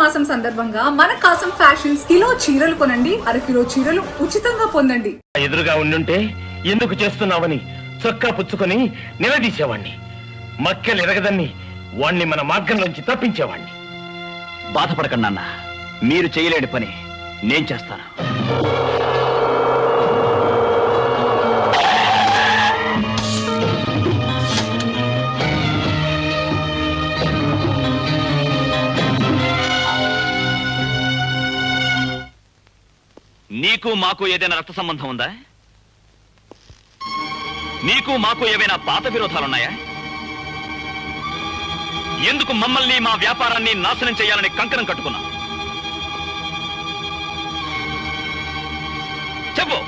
మాసం సందర్భంగా మన కాసం ఫ్యాషన్స్ కిలో చీరలు కొనండి, అరకిలో చీరలు ఉచితంగా పొందండి. ఎదురుగా ఉండుంటే ఎందుకు చేస్తున్నావని చొక్కా పుచ్చుకొని నిలదీసేవాణ్ణి. మక్కెలు ఎరగదన్ని వాణ్ణి మన మార్గంలోంచి తప్పించేవాణ్ణి. బాధపడకండి అన్న, మీరు చేయలేని పని నేను చేస్తాను. నీకు మాకు ఏదైనా రక్త సంబంధం ఉందా? నీకు మాకు ఏవైనా పాత విరోధాలున్నాయా? ఎందుకు మమ్మల్ని మా వ్యాపారాన్ని నాశనం చేయాలని కంకణం కట్టుకున్నా? చెప్పు.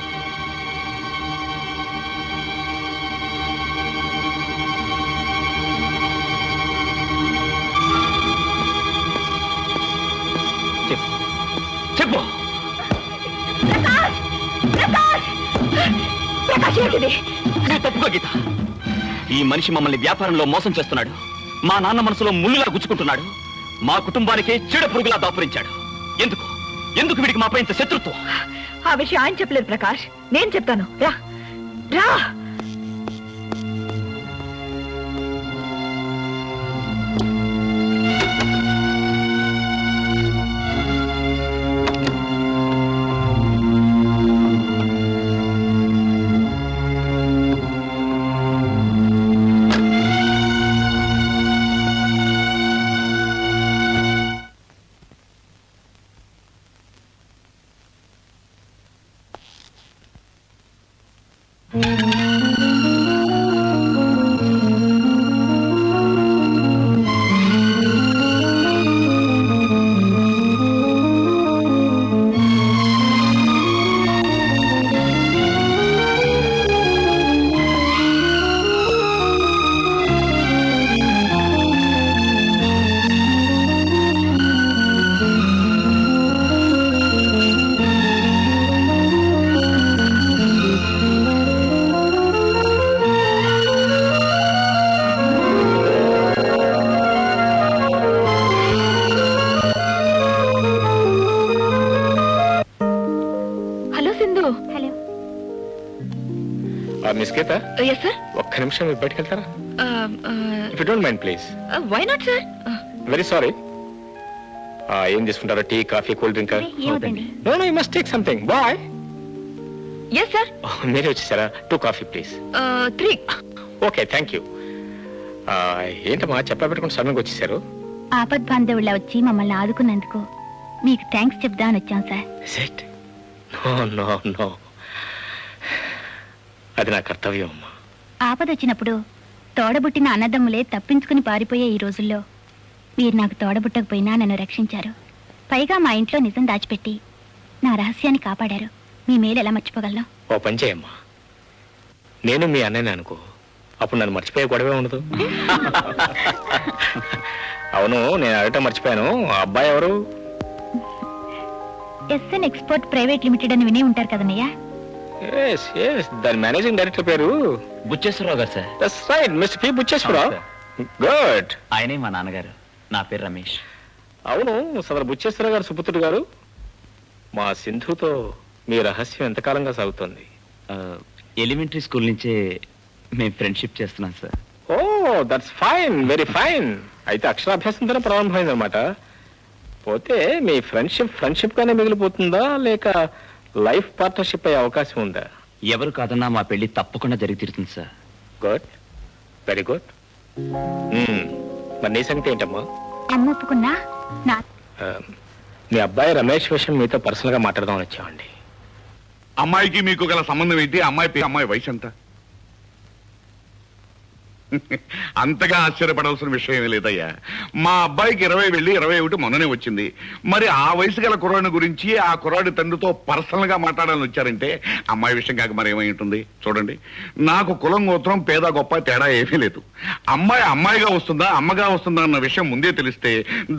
చెప్పు. తప్పుగా గీత, ఈ మనిషి మమ్మల్ని వ్యాపారంలో మోసం చేస్తున్నాడు. మా నాన్న మనసులో ముళ్ళులా గుచ్చుకుంటున్నాడు. మా కుటుంబానికి చీడ పురుగులా దాపురించాడు. ఎందుకు ఎందుకు వీడికి మాపై ఇంత శత్రుత్వం? ఆ విషయం ఆయన చెప్పలేదు ప్రకాష్, నేను చెప్తాను. రా రా. Miss Geeta, yes sir. ఒక్క నిమిషం మీరు బయటికి వెళ్తారా? If you don't mind please. Why not sir? Very sorry. ఏం తీసుకుంటారా? Tea, coffee, cool drink? No no, you must take something. Boy. Yes sir. మీరే వచ్చేసారా? 2 coffee please. 3. Okay, thank you. ఏంటమ్మా చెప్పా పెట్టుకుని సడన్గా వచ్చేసారు? ఆపద్ బాంధవుళ్ళ వచ్చి మమ్మల్ని ఆదుకున్నందుకు మీకు థ్యాంక్స్ చెప్దామని వచ్చాం సార్. సెట్. నో నో నో, అది నా కర్తవ్యం అమ్మా. ఆపదొచ్చినప్పుడు తోడబుట్టిన అన్నదమ్ములే తప్పించుకుని పారిపోయే ఈ రోజుల్లో మీరు నాకు తోడబుట్టకపోయినా నన్ను రక్షించారు. పైగా మా ఇంట్లో నిజం దాచిపెట్టి నా రహస్యాన్ని కాపాడారు. మీ మేలు ఎలా మర్చిపోగలను? ఓ పని చేయమ్మా, నేను మీ అన్నయ్యని అనుకో, అప్పుడు నన్ను మర్చిపోయే గొడవే ఉండదు. అవును, నేను అడగటం మర్చిపోయాను, ఆ అబ్బాయి ఎవరు? ఎస్ఎన్ ఎక్స్పోర్ట్ ప్రైవేట్ లిమిటెడ్ అని వినే ఉంటారు కదన్నయ్య. దాని మేనేజింగ్ డైరెక్టర్ పేరు బుచ్చేశ్వరరావు గారు sir. That's right, mister P Bucheswara Rao. Good. ఆయనే మా నాన్నగారు. నా పేరు రమేష్. అవును, సదరు బుచ్చేశ్వరరావు గారు సుపుత్రుడు గారు. మా సింధుతో మీ రహస్యం ఎంతకాలంగా సాగుతోంది? ఎలిమెంటరీ స్కూల్ నుంచే మేము ఫ్రెండ్షిప్ చేస్తున్నాం sir. Oh that's fine, very fine. అయితే అక్షరాభ్యాసంతోనే ప్రారంభమైంది అనమాట. పోతే మీ ఫ్రెండ్షిప్ గానే మిగిలిపోతుందా, లేక లైఫ్ పార్ట్నర్షిప్ అయ్యే అవకాశం ఉందా? ఎవరు కాదన్నా మా పెళ్లి తప్పకుండా జరిగి తీరుతుంది సార్. Good, very good. మరి నీ సంగతి ఏంటమ్మా? అమ్మ ఒప్పుకున్నా నా మీ అబ్బాయి రమేష్ విషయం మీతో పర్సనల్ గా మాట్లాడదామని వచ్చామండి. అమ్మాయికి మీకు గల సంబంధం ఏంటి? అమ్మాయి వయసు ఎంత? అంతగా ఆశ్చర్యపడాల్సిన విషయం లేదయ్యా. మా అబ్బాయికి 20 వెళ్ళి 21 మొన్ననే వచ్చింది. మరి ఆ వయసు గల కుర్రాడి గురించి ఆ కుర్రాడి తండ్రితో పర్సనల్ గా మాట్లాడాలని వచ్చారంటే అమ్మాయి విషయం కాక మరి ఏమై ఉంటుంది? చూడండి, నాకు కులం గోత్రం పేద గొప్ప తేడా ఏమీ లేదు. అమ్మాయిగా వస్తుందా అమ్మగా వస్తుందా అన్న విషయం ముందే తెలిస్తే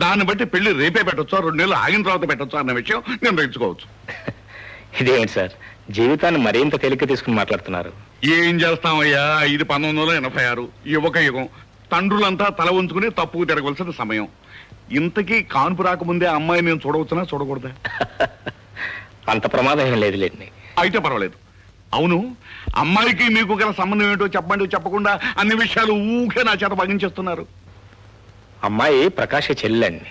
దాన్ని బట్టి పెళ్లి రేపే పెట్టొచ్చా 2 నెలలు ఆగిన తర్వాత పెట్టొచ్చా అన్న విషయం నిర్ణయించుకోవచ్చు. ఇదేంటి సార్, జీవితాన్ని మరింత తేలిక తీసుకుని మాట్లాడుతున్నారు? ఏం చేస్తామయ్యా, ఇది 1986 యువక యుగం. తండ్రులంతా తల ఉంచుకుని తప్పుకు తిరగవలసిన సమయం. ఇంతకీ కాన్పు రాకముందే ఆ అమ్మాయి నేను చూడవచ్చునా చూడకూడదా? అంత ప్రమాదం ఏం లేదులేండి. అయితే పర్వాలేదు. అవును, అమ్మాయికి మీకు గల సంబంధం ఏంటో చెప్పండి. చెప్పకుండా అన్ని విషయాలు ఊకే నా చేత భగించేస్తున్నారు. అమ్మాయి ప్రకాష్ చెల్లెండి.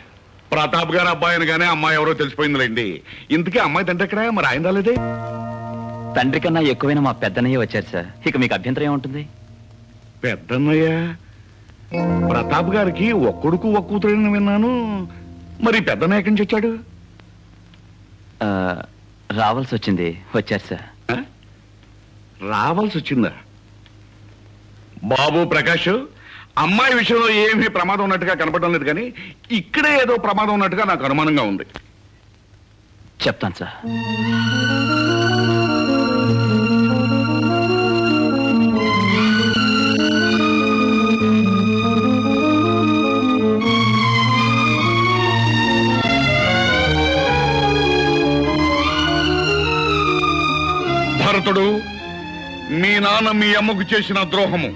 ప్రతాప్ గారి అబ్బాయి అనగానే అమ్మాయి ఎవరో తెలిసిపోయిందిలేండి. ఇంతకీ అమ్మాయి తండ్రి ఎక్కడ? మరి ఆయన రాలేదే? తండ్రి కన్నా ఎక్కువైన మా పెద్దనయ్య వచ్చారు సార్. ఇక మీకు అభ్యంతరం ఏముంటుంది? పెద్దన్నయ్య ప్రతాప్ గారికి ఒక్కడుకు ఒక్క కూతురని విన్నాను. మరి పెద్దన్నయ్య ఎక్కడి నుంచి వచ్చాడు? రావాల్సి వచ్చింది, వచ్చారు సార్. రావాల్సి వచ్చిందా? బాబు ప్రకాష్, అమ్మాయి విషయంలో ఏమీ ప్రమాదం ఉన్నట్టుగా కనపడడం లేదు, కానీ ఇక్కడే ఏదో ప్రమాదం ఉన్నట్టుగా నాకు అనుమానంగా ఉంది. చెప్తాను సార్. భరతుడు, మీ నాన్న మీ అమ్మకు చేసిన ద్రోహము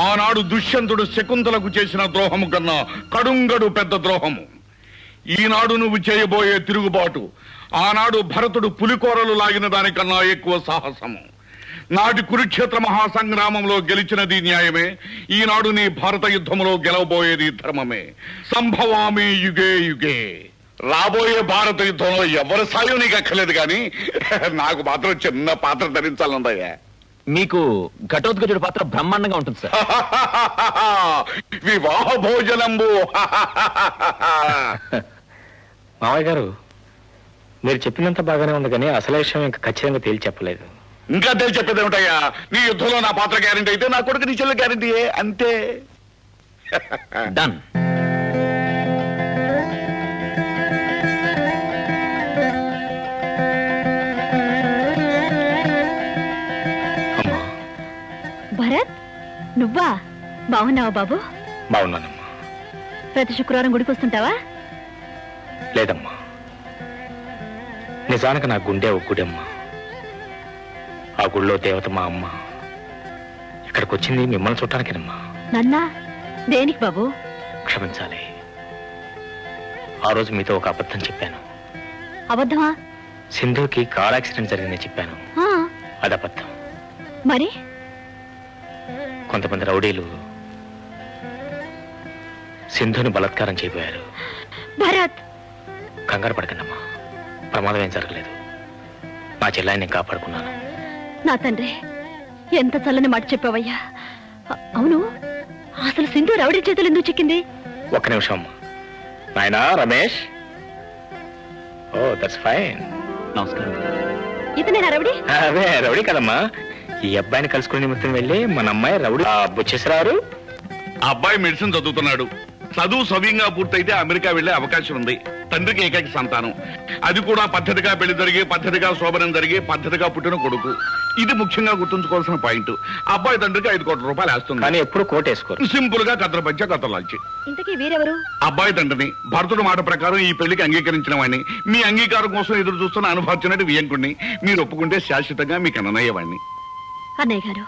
ఆనాడు దుష్యంతుడు శకుంతలకు చేసిన ద్రోహము కన్నా కడుంగడు పెద్ద ద్రోహము. ఈనాడు నువ్వు చేయబోయే తిరుగుబాటు ఆనాడు భరతుడు పులికోరలు లాగిన దానికన్నా ఎక్కువ సాహసము. నాటి కురుక్షేత్ర మహాసంగ్రామంలో గెలిచినది న్యాయమే, ఈనాడు నీ భారత యుద్ధములో గెలవబోయేది ధర్మమే. సంభవామి యుగే యుగే. రాబోయే భారత యుద్ధంలో ఎవరి సాయం నీకు అక్కర్లేదు, కానీ నాకు మాత్రం చిన్న పాత్ర ధరించాలందయ్యా. మీకు ఘటోద్గజుడి పాత్ర బ్రహ్మాండంగా ఉంటుంది సార్. వివాహ భోజనంబు. మామయ్య గారు, మీరు చెప్పినంత బాగానే ఉంది, కానీ అసలు విషయం ఇంకా ఖచ్చితంగా తేల్చి చెప్పలేదు. ఇంకా తెలిసి చెప్పేది ఏమిటయ్యా? నీ యుద్ధంలో నా పాత్ర గ్యారంటీ అయితే నా కొడుకు నీ చెల్లె గ్యారంటీయే, అంతే. డన్. భరత్, నువ్వా? బాగున్నావా బాబు? బాగున్నానమ్మా. ప్రతి శుక్రవారం గుడికి వస్తుంటావా? లేదమ్మా, నిజానికి నా గుండె ఒక గుడమ్మా. ఆ గుడిలో దేవత మా అమ్మ. ఇక్కడికి వచ్చింది మిమ్మల్ని చూడటానికేనమ్మా. నన్నా? దేనికి బాబు? క్షమించాలి, ఆ రోజు మీతో ఒక అబద్ధం చెప్పాను. అబద్ధమా? సింధుకి కార్ యాక్సిడెంట్ జరిగిందని చెప్పాను. ఆ, అది అబద్ధం. మరి కొంతమంది రౌడీలు సింధుని బలాత్కారం చేయబోయారు. భరత్, కంగారు పడకండమ్మా, ప్రమాదం ఏం జరగలేదు. నా చెల్లాయిని నేను కాపాడుకున్నాను. నా తండ్రి, ఎంత చల్లని మాట చెప్పావయ్యా. అవును, అసలు సింధు రౌడీ చేతులు ఎందుకు చిక్కింది? ఒక్క నిమిషం అమ్మా. నాయనా రమేష్. ఓ, దట్స్ ఫైన్. నమస్కారం. ఇతనేనా రౌడీ? అదే రౌడీ కదమ్మా. ఈ అబ్బాయిని కలుసుకునే నిమిత్తం వెళ్ళి మన అమ్మాయి రౌడీ బుచ్చేసరారు. ఆ అబ్బాయి మెడిసిన్ చదువుతున్నాడు. చదువు సవ్యంగా పూర్తయితే అమెరికా వెళ్లే అవకాశం ఉంది. తండ్రికి ఏకైక సంతానం, అది కూడా పద్ధతిగా పెళ్లి జరిగి పద్ధతిగా శోభనం జరిగి పద్ధతిగా పుట్టిన కొడుకు. ఇది ముఖ్యంగా గుర్తుంచుకోవాల్సిన పాయింట్. అబ్బాయి తండ్రికి 5 కోట్ల రూపాయలు వేస్తుంది, కానీ ఎప్పుడు కోట్ వేసుకోరు. సింపుల్ గా కథల పంచ కథలాల్చి. ఇంతకీ వీరెవరు? అబ్బాయి తండ్రిని, భరతుడు మాట ప్రకారం ఈ పెళ్లికి అంగీకరించిన వాడిని, మీ అంగీకారం కోసం ఎదురు చూస్తున్న అనుభవించినట్టు వియంకుడిని. మీరు ఒప్పుకుంటే శాశ్వతంగా మీకు అన్నయ్యవాడిని. అన్నయ్య గారు,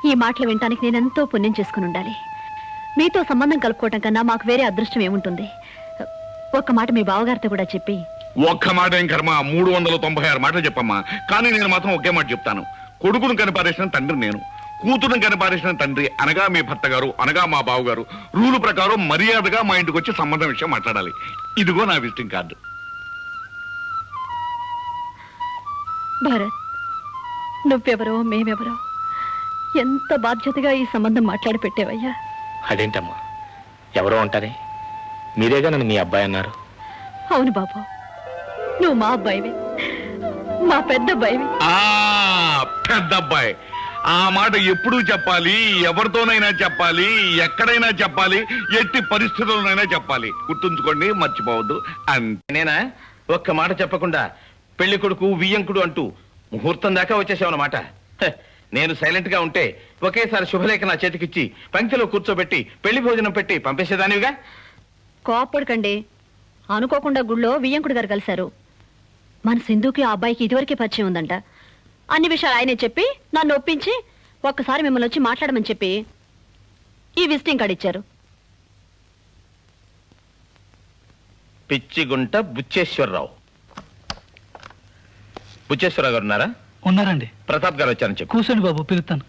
ఈ మాటలు వినటానికి నేనెంతో పుణ్యం చేసుకుని ఉండాలి. మీతో సంబంధం కలుపుకోవటం కన్నా మాకు వేరే అదృష్టం ఏముంటుంది? ఒక్క మాట మీ బావగారితో కూడా చెప్పి. ఒక్క మాట ఏం కర్మ, 396 మాటలు చెప్పమ్మా. కానీ నేను మాత్రం ఒకే మాట చెప్తాను. కొడుకును కనిపారేసిన తండ్రి నేను, కూతురును కనిపారేసిన తండ్రి అనగా మీ భర్త గారు అనగా మా బావగారు రూలు ప్రకారం మర్యాదగా మా ఇంటికి వచ్చి సంబంధం విషయం మాట్లాడాలి. ఇదిగో నా విజిటింగ్ కార్డు. భరత్, నువ్వెవరో మేమెవరో ఎంత బాధ్యతగా ఈ సంబంధం మాట్లాడి పెట్టేవయ్యా. అదేంటమ్మా, ఎవరో అంటారే, మీరేగా నన్ను మీ అబ్బాయి అన్నారు. అవును బాబు, నువ్వు మా అబ్బాయివి, మా పెద్ద అబ్బాయివి. పెద్ద అబ్బాయి. ఆ మాట ఎప్పుడూ చెప్పాలి, ఎవరితోనైనా చెప్పాలి, ఎక్కడైనా చెప్పాలి, ఎట్టి పరిస్థితుల్లోనైనా చెప్పాలి. గుర్తుంచుకోండి, మర్చిపోవద్దు. నేనా ఒక్క మాట చెప్పకుండా పెళ్లి కొడుకు వియ్యంకుడు అంటూ ముహూర్తం దాకా వచ్చేసావన్నమాట. నేను సైలెంట్ గా ఉంటే ఒకేసారి శుభలేఖ నా చేతికిచ్చి పంక్తిలో కూర్చోబెట్టి పెళ్లి భోజనం పెట్టి పంపేసేదానివిగా. కోప్పడకండి, అనుకోకుండా గుళ్ళో వియ్యంకుడు గారు కలిశారు. మన సింధుకి ఆ అబ్బాయికి ఇదివరకే పరిచయం ఉందంట. అన్ని విషయాలు ఆయనే చెప్పి నన్ను ఒప్పించి ఒక్కసారి మిమ్మల్ని వచ్చి మాట్లాడమని చెప్పి ఈ విజిటింగ్ కార్డు ఇచ్చారు. పిచ్చిగుంట బుచ్చేశ్వరరావు. బుచ్చేశ్వరరావు గారు ఉన్నారా? ఉన్నారండి. ప్రతాప్ గారు వచ్చారని చెప్పు. కూర్చోండి బాబు, పిలుస్తాను.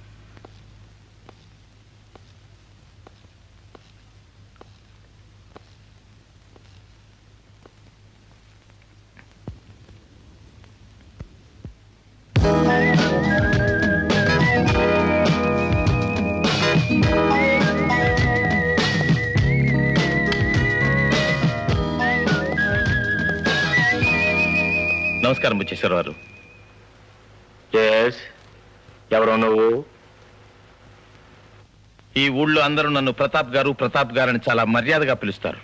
నమస్కారం బుచ్చేశ్వరరావు గారు. ఎవరో నువ్వు? ఈ ఊళ్ళో అందరూ నన్ను ప్రతాప్ గారు ప్రతాప్ గారని చాలా మర్యాదగా పిలుస్తారు.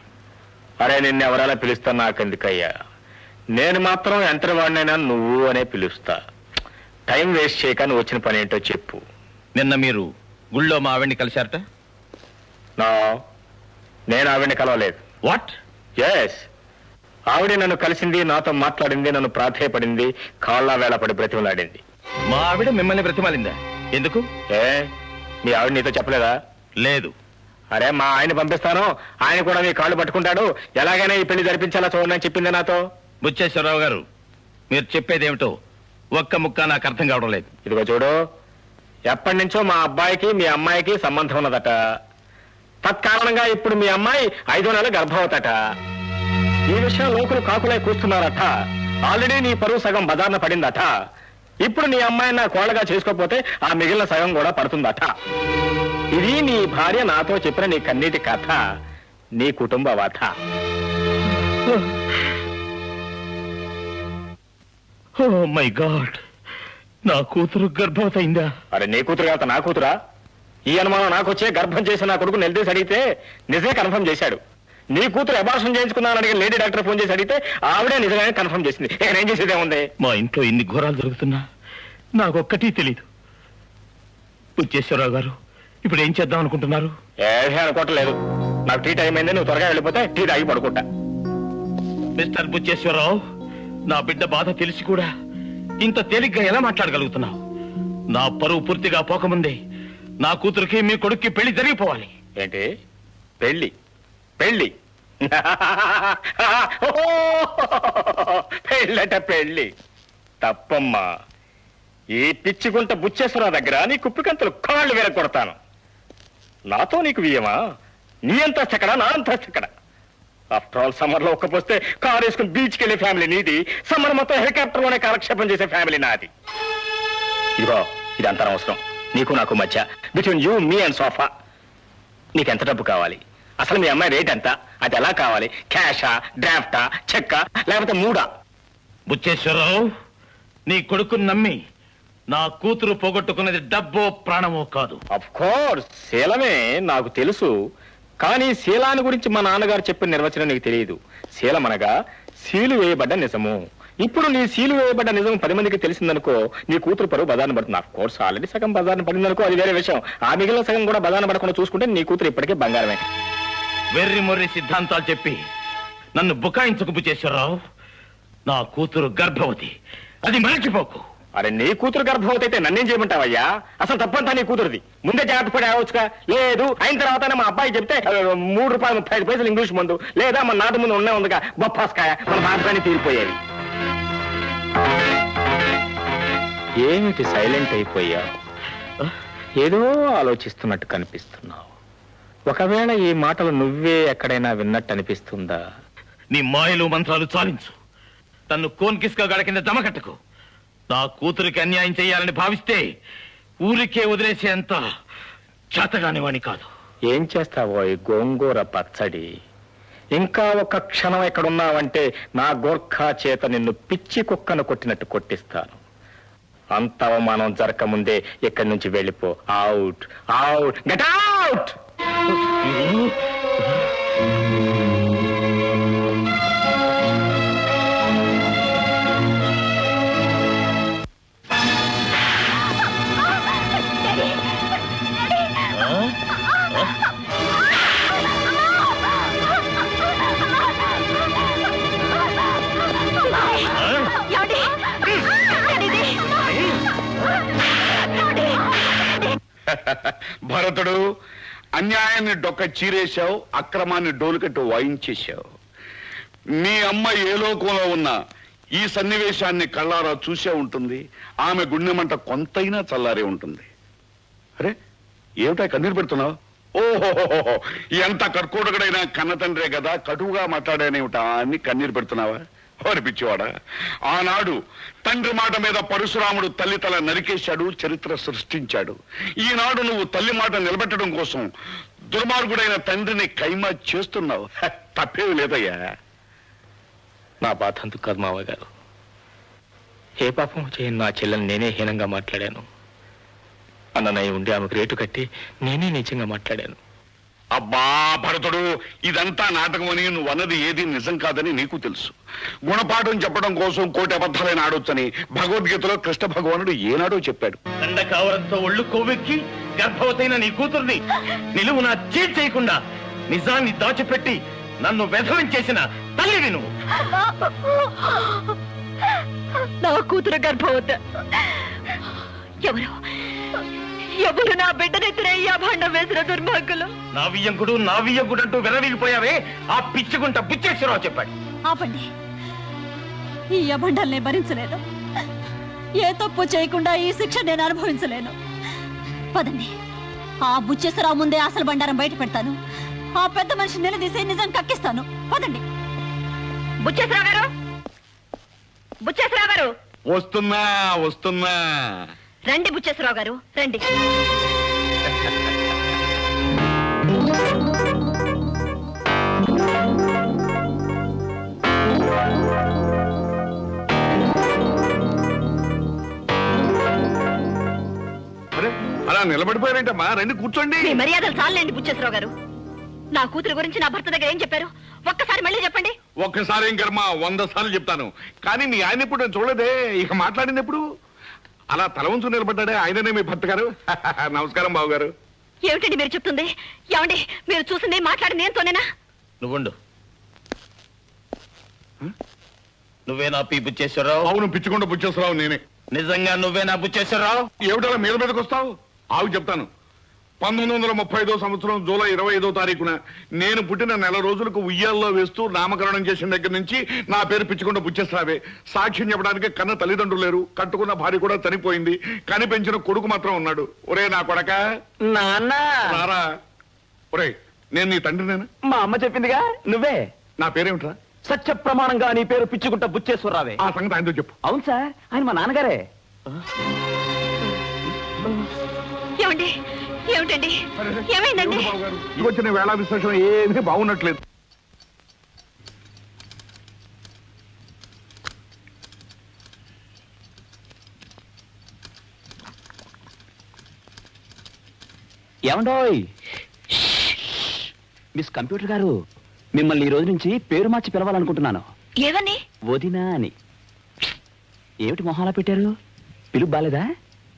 అరే నిన్ను ఎవరైనా పిలుస్తా నాకెందుకయ్యా, నేను మాత్రం ఎంతటి వాడినైనా నువ్వు అనే పిలుస్తా. టైం వేస్ట్ చేయక నువ్వు వచ్చిన పని ఏంటో చెప్పు. నిన్న మీరు గుళ్ళో మా ఆవిడ్ని కలిశారట? నేను ఆవిడ్ని కలవలేదు. వాట్? ఎస్, ఆవిడ నన్ను కలిసింది, నాతో మాట్లాడింది, నన్ను ప్రాధేయపడింది, కాళ్ళ వేళపడి బ్రతిమలాడింది. మా ఆవిడ మిమ్మల్ని బ్రతిమాలిందా? ఎందుకు? మీ ఆవిడ నీతో చెప్పలేదా? లేదు. అరే మా ఆయన పంపిస్తాను, ఆయన కూడా మీ కాళ్ళు పట్టుకుంటాడు, ఎలాగైనా ఈ పెళ్లి జరిపించాలా చూడని చెప్పింది నాతో. బుచ్చేశ్వరరావు గారు, మీరు చెప్పేదేమిటో ఒక్క ముక్క నాకు అర్థం కావడం లేదు. ఇదిగో చూడు, ఎప్పటి నుంచో మా అబ్బాయికి మీ అమ్మాయికి సంబంధం ఉన్నదట. తత్కారణంగా ఇప్పుడు మీ అమ్మాయి 5వ నెల గర్భవతట. ఈ విషయం లోకులు కాకులై కూస్తున్నారట. ఆల్రెడీ నీ పరువు సగం బజార్న పడిందట. ఇప్పుడు నీ అమ్మాయిని నా కోళ్ళగా చేసుకోకపోతే ఆ మిగిలిన సగం కూడా పడుతుందట. ఇది నీ భార్య నాతో చెప్పిన నీ కన్నీటి కథ, నీ కుటుంబ వథ. ఓ మై గాడ్, నా కూతురు గర్భవతి అయిందా? అరే నీ కూతురు కాదు నా కూతురా? ఈ అనుమానం నాకొచ్చే గర్భం చేసి నా కొడుకు నిలదీసి అడిగితే నిజమే కన్ఫర్మ్ చేశాడు. నీ కూతురు అబార్షన్ చేయించుకున్నాను అడిగి లేడీ డాక్టర్ ఫోన్ చేసి అడిగితే ఆవిడే నిజంగానే కన్ఫర్మ్ చేసింది. ఏం చేసేదే ఉంది? మా ఇంట్లో ఇన్ని ఘోరాలు జరుగుతున్నా నాకొక్కటి తెలీదు. బుచ్చేశ్వరరావు గారు, ఇప్పుడు ఏం చేద్దాం అనుకుంటున్నారు? ఏమీ అనుకోవట్లేదు. నాకు టీ టైం అయింది, నువ్వు త్వరగా వెళ్ళిపోతే టీ తాగి పడుకుంటా. మిస్టర్ బుచ్చేశ్వరరావు, నా బిడ్డ బాధ తెలిసి కూడా ఇంత తేలిగ్గా ఎలా మాట్లాడగలుగుతున్నావు? నా పరువు పూర్తిగా పోకముందే నా కూతురికి మీ కొడుక్కి పెళ్లి జరిగిపోవాలి. ఏంటి పెళ్లి? పెళ్లి పెళ్ళట పెళ్లి తప్పమ్మా. ఈ పిచ్చిగుంట బుచ్చేశ్వరరావు దగ్గర నీ కుప్పికంతలు కాళ్ళు వేరకొడతాను. నాతో నీకు వియ్యమా? నీ అంతా చెక్కడ, నా అంతా చెక్కడ. ఆఫ్టర్ ఆల్ సమ్మర్ లో ఒక్కపోస్తే కారు వేసుకుని బీచ్కి వెళ్ళే ఫ్యామిలీ నీది, సమ్మర్ మొత్తం హెలికాప్టర్ లోనే కాలక్షేపం చేసే ఫ్యామిలీ నాది. ఇదిగో ఇదంతా అవసరం నీకు నాకు మధ్య, between you me and sofa. నీకెంత డబ్బు కావాలి? అసలు మీ అమ్మాయి రేట్ ఎంత? అది ఎలా కావాలి? క్యాషా, డ్రాఫ్టా, చెక్కా, లేకపోతే మూడా? బుచ్చేశ్వరరావు, నీ కొడుకుని నమ్మి నా కూతురు పోగొట్టుకున్నది డబ్బో ప్రాణమో కాదు. అఫ్ కోర్స్ శీలమే నాకు తెలుసు, కానీ శీలాన్ని గురించి మా నాన్నగారు చెప్పిన నిర్వచనం నీకు తెలియదు. శీలమనగా సీలు వేయబడ్డ నిజము. ఇప్పుడు నీ సీలు వేయబడ్డ నిజం 10 మందికి తెలిసిందనుకో, నీ కూతురు పరువు బజార్న పడుతుంది. ఆఫ్ కోర్స్ ఆల్రెడీ సగం బజార్న పడిందనుకో, అది వేరే విషయం. ఆ మిగిలిన సగం కూడా బజార్న పడకుండా చూసుకుంటే నీ కూతురు ఇప్పటికే బంగారమే. వెర్రి మొర్రి సిద్ధాంతాలు చెప్పి నన్ను బుకాయించకు బుచ్చేశ్వరరావు. నా కూతురు గర్భవతి, అది మరచిపోకు. అరే నీ కూతురు గర్భవతి అయితే నన్నేం చేయమంటావయ్యా? అసలు తప్పంతా నీ కూతురుది. ముందే జాగ్రత్త పడి ఆవచ్చుగా. లేదు అయిన తర్వాతనే మా అబ్బాయి చెప్తే ₹3.35 ఇంగ్లీష్ మందు, లేదా మన నాటి ముందు ఉండే ఉందిగా బొప్పాస్కాయ, మన బాధగానే తీరిపోయేది. ఏమిటి సైలెంట్ అయిపోయా? ఏదో ఆలోచిస్తున్నట్టు కనిపిస్తున్నావు. ఒకవేళ ఈ మాటలు నువ్వే ఎక్కడైనా విన్నట్టు అనిపిస్తుందా? నీ మాయలు మంత్రాలు చాలించు. తన్ను కోన్కిస్కా గడ కింద జమకట్టకు. నా కూతురికి అన్యాయం చేయాలని భావిస్తే ఊరికే వదిలేసేంత చేతగాని వాణి కాదు. ఏం చేస్తావో ఈ గోంగూర పచ్చడి? ఇంకా ఒక క్షణం ఎక్కడున్నావంటే నా గోర్ఖా చేత నిన్ను పిచ్చి కుక్కను కొట్టినట్టు కొట్టిస్తాను. అంత అవమానం జరగకముందే ఇక్కడి నుంచి వెళ్ళిపో. Out, out, get out. భరతుడు, అన్యాయాన్ని డొక్క చీరేశావు, అక్రమాన్ని డోలుకట్టు వాయించేశావు. మీ అమ్మ ఏ లోకంలో ఉన్నా ఈ సన్నివేశాన్ని కళ్ళారా చూసే ఉంటుంది. ఆమె గుండెమంట కొంతైనా చల్లారే ఉంటుంది. అరే ఏమిటా కన్నీరు పెడుతున్నావు? ఓహోహోహో, ఎంత కర్కోటకుడైనా కన్న తండ్రే కదా, కటువుగా మాట్లాడానేమిటా అని కన్నీరు పెడుతున్నావా? అనిపించేవాడా? ఆనాడు తండ్రి మాట మీద పరశురాముడు తల్లి తల నరికేశాడు, చరిత్ర సృష్టించాడు. ఈనాడు నువ్వు తల్లి మాట నిలబెట్టడం కోసం దుర్మార్గుడైన తండ్రిని కైమా చేస్తున్నావు. తప్పేవి లేదయ్యా. నా బాధ అందుకు కాదు మావయ్య గారు. ఏ పాపం చేయని నా చెల్లెని నేనే హీనంగా మాట్లాడాను. అన్నయ్య ఉండి ఆమెకు రేటు కట్టి నేనే నిజంగా మాట్లాడాను. అబ్బా భరతుడు, ఇదంతా నాటకమని నువ్వు అన్నది ఏది నిజం కాదని నీకు తెలుసు. గుణపాఠం చెప్పడం కోసం కోటి అబద్ధాలైన ఆడొచ్చని భగవద్గీతలో కృష్ణ భగవానుడు ఏనాడో చెప్పాడు. దండకావరంతో ఒళ్ళు కొవ్వెక్కి గర్భవతైన నీ కూతుర్ని నిలువునా చేయకుండా నిజాన్ని దాచిపెట్టి నన్ను వ్యధనం చేసిన తల్లివి నువ్వు. నా కూతురు గర్భవత. ఎవరు ఎవరు నా బిడ్డనెత్తిన ఈ అభాండం వేసిన దుర్మార్గులు? నా వియ్యంకుడు అంటూ విరవీగిపోయావే ఆ పిచ్చుకుంట బుచ్చేశ్వరరావు చెప్పాడు. ఆపండి, ఈ అభండాల్ని భరించలేను. ఏ తప్పు చేయకుండా ఈ శిక్ష నేను అనుభవించలేను. పదండి, ఆ బుచ్చేశ్వరరావు ముందే అసలు బండారం బయట పెడతాను. ఆ పెద్ద మనిషి నిలదీసి నిజం కక్కిస్తాను. పదండి. బుచ్చేశ్వరరావు గారు, బుచ్చేశ్వరరావు గారు, వస్తున్నా. రండి బుచ్చేశ్వరరావు గారు, రండి. అలా నిలబడిపోయారేంటమ్మా? రండి కూర్చోండి. మీ మర్యాదలు చాలండి బుచ్చేశ్వరరావు గారు. నా కూతురు గురించి నా భర్త దగ్గర ఏం చెప్పారు? ఒక్కసారి మళ్ళీ చెప్పండి. ఒక్కసారి ఏం కర్మ, 100 సార్లు చెప్తాను. కానీ మీ ఆయన ఇప్పుడు నేను చూడలేదే. ఇక మాట్లాడింది ఎప్పుడు? అలా తల ఉంచు నిలబడ్డాడే ఆయననే మీ భర్త గారు. నమస్కారం బాబు గారు. ఏమిటండి మీరు చెప్తుంది? ఏమండి మీరు చూసింది మాట్లాడింది ఏంతోనేనా? నువ్వుండు. నువ్వే నా పీ బుచ్చేశ్వరరావు? అవును, పిచ్చుకుంటూ బుచ్చేశ్వరరావు నేనే. నిజంగా నువ్వే నా బుచ్చేశ్వరరావు? ఏమిటలా మీదకి వస్తావు? ఆవు చెప్తాను. 1935 సంవత్సరం జూలై 25వ తారీఖున నేను పుట్టిన నెల రోజులకు ఉయ్యాల్లో వేస్తూ నామకరణం చేసిన దగ్గర నుంచి నా పేరు పిచ్చుకుంటూ బుచ్చేశ్వరావే. సాక్ష్యం చెప్పడానికి కన్న తల్లిదండ్రులు లేరు, కట్టుకున్న భార్య కూడా చనిపోయింది, కానీ పెంచిన కొడుకు మాత్రం ఉన్నాడు. ఒరే నా కొడక, రారా. ఒరే నేను నీ తండ్రినేనా? మా అమ్మ చెప్పిందిగా నువ్వే. నా పేరేమిట్రా? సత్య ప్రమాణంగా నీ పేరు పిచ్చుకుంటా బుచ్చేశ్వరరావే. ఆ సంగతి ఆయనతో చెప్పు. అవును సార్, ఆయన మా నాన్నగారే. ఏమండి ఏమిటండి ఏమైందండి? ఈ వచ్చిన వేళ విశేషం ఏమీ బాగున్నట్లేదు. ఏమండోయ్ మిస్ కంప్యూటర్ గారు, మిమ్మల్ని ఈ రోజు నుంచి పేరు మార్చి పిలవాలనుకుంటున్నాను. ఏవని? వదినా అని. ఏమిటి మొహాలా పెట్టారు? పిలుపు బాలేదా?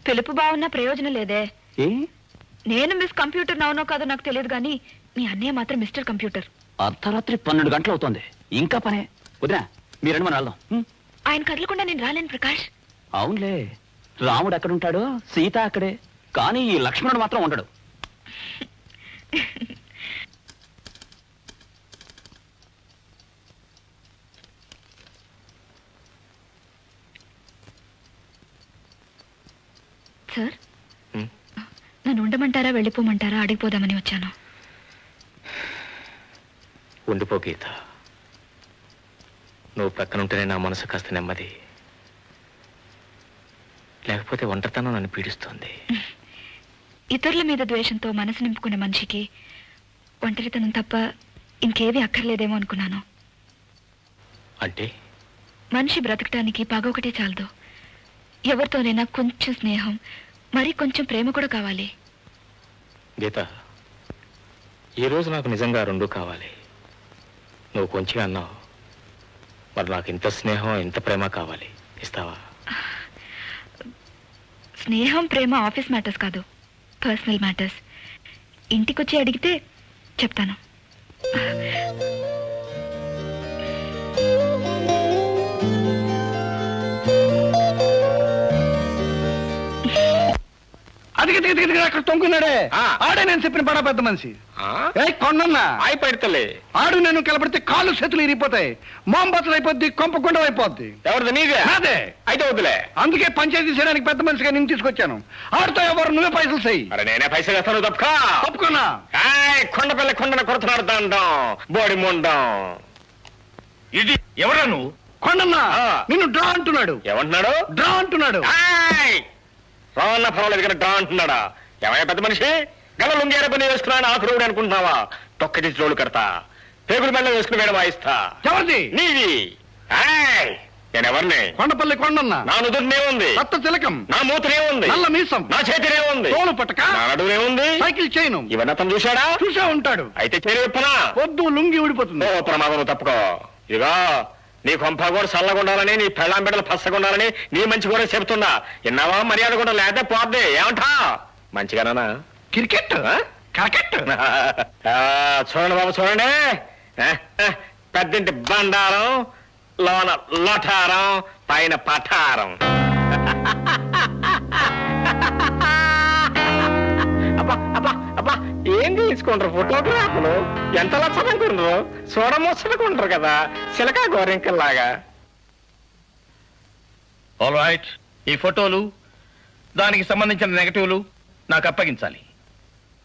పిలుపు బాగున్నా ప్రయోజనం లేదే. ఏ? నేను మిస్ కంప్యూటర్ అవునో కాదో నాకు తెలియదు కానీ మీ అన్నయ్య మాత్రం మిస్టర్ కంప్యూటర్. అర్ధరాత్రి 12 గంటలు అవుతోంది, ఇంకా పనే. వదినా మీరండి, మనం వెళ్దాం. ఆయన కదలకుండా నేను రాలేను ప్రకాష్. అవునులే, రాముడు ఎక్కడుంటాడో సీత అక్కడే, కానీ ఈ లక్ష్మణుడు మాత్రం ఉండడు. సార్, నన్ను ఉండమంటారా వెళ్ళిపోమంటారా అడిగిపోదామని వచ్చాను. ఉండిపో గీత. నువ్వు పక్కనుంటేనే నా మనసు కాస్త నెమ్మది, లేకపోతే ఒంటరితనం నన్ను పీడిస్తుంది. ఇతరుల మీద ద్వేషంతో మనసు నింపుకున్న మనిషికి ఒంటరితనం తప్ప ఇంకేవీ అక్కర్లేదేమో అనుకున్నాను. అంటే మనిషి బ్రతకటానికి పగ ఒకటే చాలదు. ఎవరితోనైనా కొంచెం స్నేహం, మరి కొంచెం ప్రేమ కూడా కావాలి. గీత, ఈరోజు నాకు నిజంగా 2 కావాలి. నువ్వు కొంచెం అన్నావు, మరి నాకు ఇంత స్నేహం ఇంత ప్రేమ కావాలి. ఇస్తావా? స్నేహం ప్రేమ ఆఫీస్ మ్యాటర్స్ కాదు, పర్సనల్ మ్యాటర్స్. ఇంటికొచ్చి అడిగితే చెప్తాను. అదిగది అక్కడ తొంగున్నాడే ఆడే నేను చెప్పిన బడా పెద్ద మనిషి. కొండన్నా ఆయి పెడతలే ఆడు నేను కలపడితే కాళ్ళు చేతులు ఇరిగిపోతాయి, మోంబతులు అయిపోద్ది, కొంపకుండా అయిపోద్ది. ఎవరిది? నీదే? అదే. అయితే వద్దులే. అందుకే పంచాయతీ చేయడానికి పెద్ద మనిషిగా నేను తీసుకొచ్చాను. ఆడితో ఎవరు నువ్వే పైసలు చెయ్యి. అరే నేనే పైసలు వేస్తాను, తప్పుకో. తప్పుకున్నా. కొండపల్లి కొండను కొడుతున్నాడు దండం బోడి ముండం. ఇది ఎవరా నువ్వు? కొండన్నా నిన్ను డ్రా అంటున్నాడు. ఏమంటున్నాడు? డ్రా అంటున్నాడు. రావన్న పర్వాలేదు కానీ డ్రా అంటున్నాడా? ఏమయ్యా పెద్ద మనిషి, గల లుంగేర పని వేసుకున్నాను ఆకురుడు అనుకుంటున్నావా? తొక్కటి రోడ్డు కడతా, పేగుల మెల్ల వేసుకుని వేడ వాయిస్తా. ఎవరిది? నీది. నేనెవరిని? కొండపల్లి కొండన్నా. నా నుదురునే ఉంది కొత్త తిలకం, నా మూతనే ఉంది, నల్ల మీసం, నా చేతినే ఉంది, తోలు పట్టక, నా నడునే ఉంది, సైకిల్ చైను. ఇవన్నీ అతను చూశాడా? చూసే ఉంటాడు. అయితే చేరి విప్పనా? పొద్దు లుంగి ఊడిపోతుంది. ఓ ప్రమాదం, తప్పుకో. ఇదిగో నీ కొంప కూడా చల్లగుండాలని, నీ పెళ్ళాం బిడ్డలు పచ్చగుండాలని నీ మంచి కూడా చెబుతున్నా. విన్నావా? మర్యాద కూడా లేదా పోద్ది. ఏమంటా? మంచిగానా? క్రికెట్ క్రికెట్ చూడండి బాబు, చూడండి. పెద్దింటి బండారం, లోన లఠారం, పైన పఠారం. అబ్బా అబ్బా అబ్బా, ఏం తీసుకుంటారు ఫోటోగ్రాఫ్లు? ఎంత లచ్చనుకుంటారు, చూడమొచ్చనుకుంటారు కదా, చిలకా గోరింకల్లాగా. ఆల్ రైట్, ఈ ఫోటోలు దానికి సంబంధించిన నెగటివ్లు నాకు అప్పగించాలి.